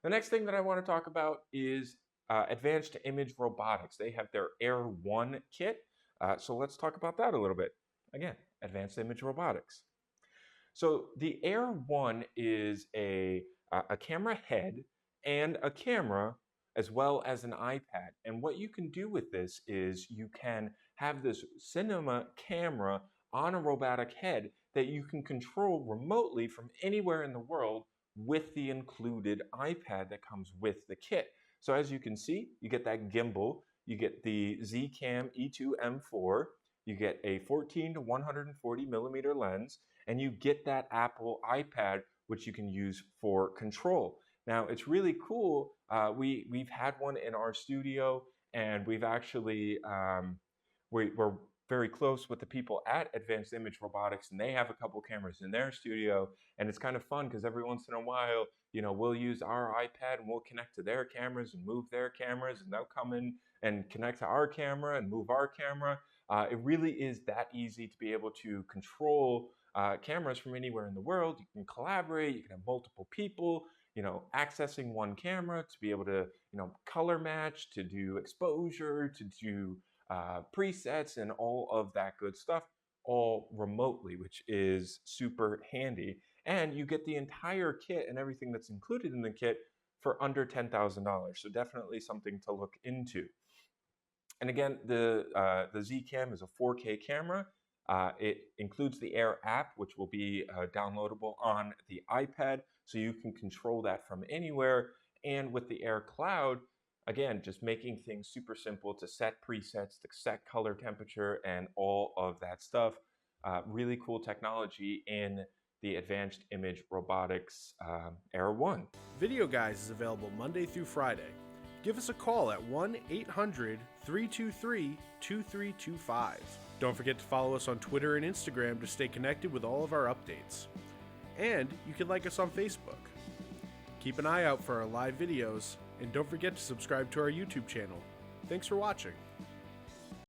The next thing that I want to talk about is Advanced Image Robotics. They have their Air 1 kit. So let's talk about that a little bit. Again, Advanced Image Robotics. So the Air 1 is a camera head and a camera as well as an iPad. And what you can do with this is you can have this cinema camera on a robotic head that you can control remotely from anywhere in the world with the included iPad that comes with the kit. So as you can see, you get that gimbal, you get the Z-Cam E2 M4, you get a 14 to 140 millimeter lens, and you get that Apple iPad, which you can use for control. Now, it's really cool. We've had one in our studio, and we've actually we're very close with the people at Advanced Image Robotics, and they have a couple cameras in their studio, and it's kind of fun because every once in a while, we'll use our iPad and we'll connect to their cameras and move their cameras, and they'll come in and connect to our camera and move our camera. It really is that easy to be able to control cameras from anywhere in the world. You can collaborate, you can have multiple people, accessing one camera to be able to, color match, to do exposure, to do presets and all of that good stuff, all remotely, which is super handy. And you get the entire kit and everything that's included in the kit for under $10,000. So definitely something to look into. And again, the Z-Cam is a 4K camera. It includes the Air app, which will be downloadable on the iPad, so you can control that from anywhere. And with the Air Cloud, again, just making things super simple to set presets, to set color temperature, and all of that stuff. Really cool technology in the Advanced Image Robotics Air 1. Videoguys is available Monday through Friday. Give us a call at 1-800-323-2325. Don't forget to follow us on Twitter and Instagram to stay connected with all of our updates. And you can like us on Facebook. Keep an eye out for our live videos, and don't forget to subscribe to our YouTube channel. Thanks for watching.